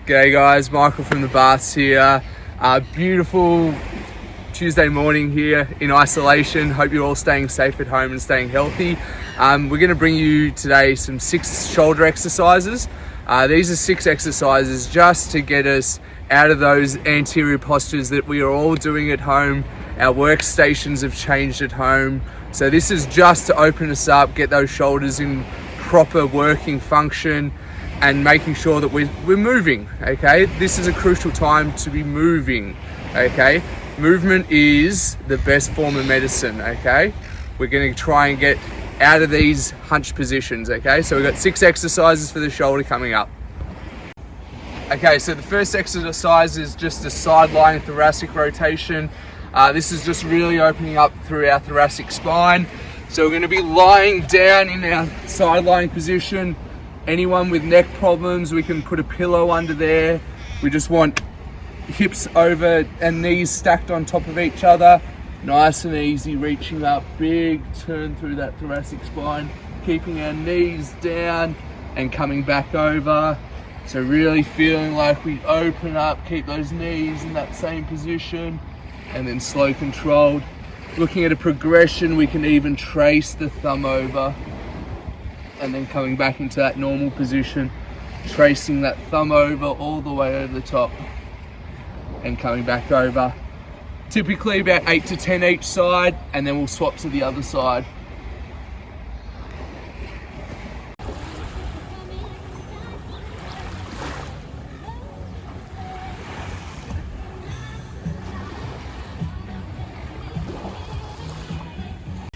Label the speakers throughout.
Speaker 1: G'day guys, Michael from the baths here. Beautiful Tuesday morning here in isolation. Hope you're all staying safe at home and staying healthy. We're going to bring you today some 6 shoulder exercises. These are 6 exercises just to get us out of those anterior postures that we are all doing at home. Our workstations have changed at home. So this is just to open us up, get those shoulders in proper working function and making sure that we're moving, okay? This is a crucial time to be moving, okay? Movement is the best form of medicine, okay? We're gonna try and get out of these hunch positions, okay? So we've got 6 exercises for the shoulder coming up. Okay, so the first exercise is just a sideline thoracic rotation. This is just really opening up through our thoracic spine. So we're gonna be lying down in our sideline position. Anyone with neck problems, we can put a pillow under there. We just want hips over and knees stacked on top of each other. Nice and easy, reaching up, big turn through that thoracic spine, keeping our knees down and coming back over. So really feeling like we open up, keep those knees in that same position, and then slow controlled. Looking at a progression, we can even trace the thumb over and then coming back into that normal position, tracing that thumb over all the way over the top and coming back over. Typically about 8 to 10 each side, and then we'll swap to the other side.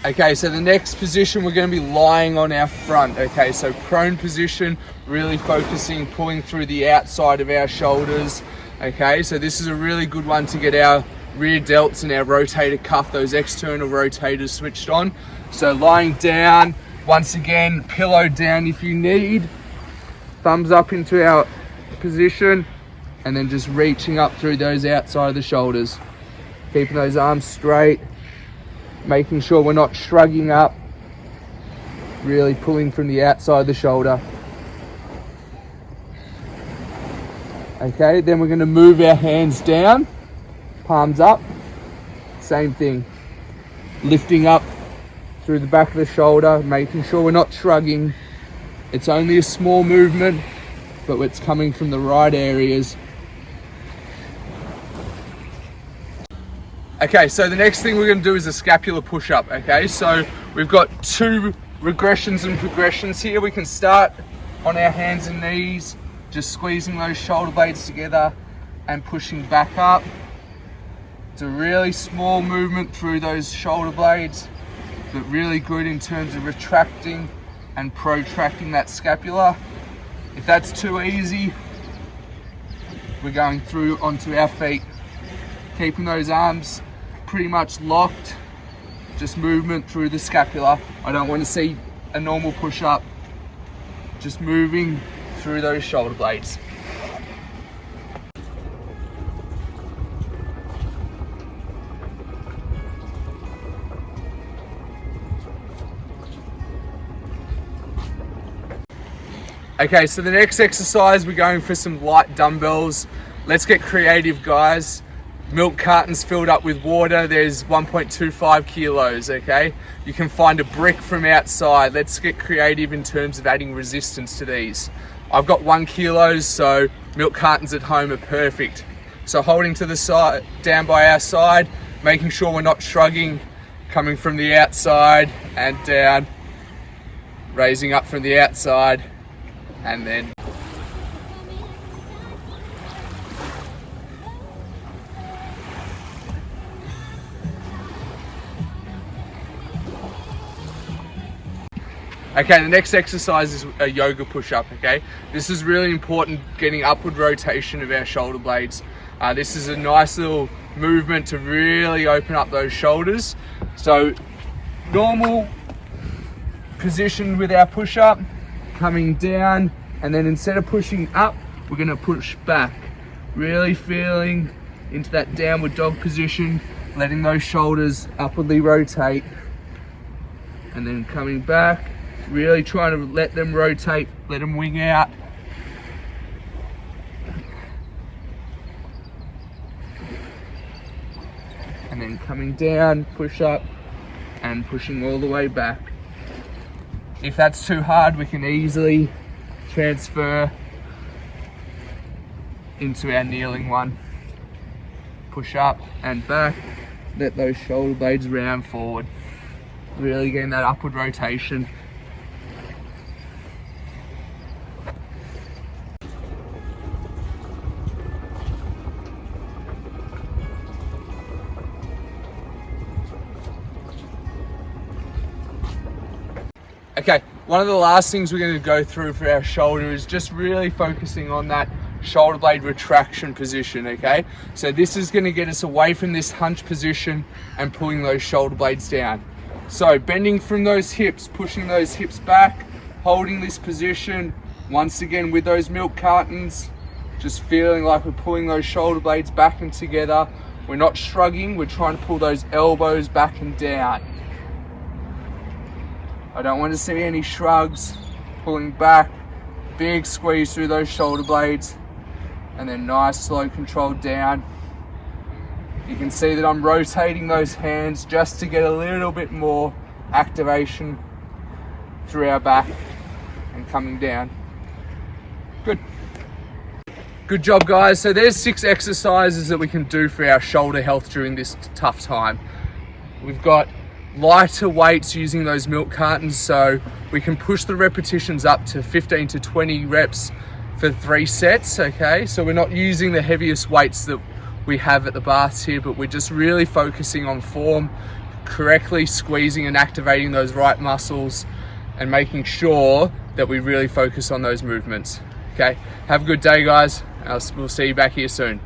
Speaker 1: Okay, so the next position, we're going to be lying on our front. Okay, so prone position, really focusing, pulling through the outside of our shoulders. Okay, so this is a really good one to get our rear delts and our rotator cuff, those external rotators switched on. So lying down, once again, pillow down if you need. Thumbs up into our position, and then just reaching up through those outside of the shoulders. Keeping those arms straight. Making sure we're not shrugging up, really pulling from the outside of the shoulder. Okay, then we're going to move our hands down, palms up, same thing. Lifting up through the back of the shoulder, making sure we're not shrugging. It's only a small movement, but it's coming from the right areas. Okay, so the next thing we're going to do is a Scapula Push Up, okay? So we've got 2 regressions and progressions here. We can start on our hands and knees, just squeezing those shoulder blades together and pushing back up. It's a really small movement through those shoulder blades, but really good in terms of retracting and protracting that scapula. If that's too easy, we're going through onto our feet, keeping those arms pretty much locked, just movement through the scapula. I don't want to see a normal push up, just moving through those shoulder blades. Okay, so the next exercise, we're going for some light dumbbells. Let's get creative, guys. Milk cartons filled up with water, there's 1.25 kilos, okay? You can find a brick from outside. Let's get creative in terms of adding resistance to these. I've got 1 kilo, so milk cartons at home are perfect. So holding to the side, down by our side, making sure we're not shrugging, coming from the outside and down, raising up from the outside, and then okay, the next exercise is a yoga push-up, okay? This is really important, getting upward rotation of our shoulder blades. This is a nice little movement to really open up those shoulders. So, normal position with our push-up, coming down, and then instead of pushing up, we're gonna push back. Really feeling into that downward dog position, letting those shoulders upwardly rotate, and then coming back. Really trying to let them rotate, let them wing out. and then coming down, push up, and pushing all the way back. If that's too hard, we can easily transfer into our kneeling one. Push up and back, let those shoulder blades round forward. Really getting that upward rotation. Okay, one of the last things we're going to go through for our shoulder is just really focusing on that shoulder blade retraction position, okay? So this is going to get us away from this hunch position and pulling those shoulder blades down. So bending from those hips, pushing those hips back, holding this position, once again with those milk cartons, just feeling like we're pulling those shoulder blades back and together. We're not shrugging, we're trying to pull those elbows back and down. I don't want to see any shrugs, pulling back, big squeeze through those shoulder blades, and then nice slow control down. You can see that I'm rotating those hands just to get a little bit more activation through our back and coming down. Good. Good job, guys. So there's 6 exercises that we can do for our shoulder health during this tough time. We've got lighter weights using those milk cartons, so we can push the repetitions up to 15 to 20 reps for 3 sets, okay? So we're not using the heaviest weights that we have at the baths here, but we're just really focusing on form, correctly squeezing and activating those right muscles and making sure that we really focus on those movements, okay? Have a good day, guys. We'll see you back here soon.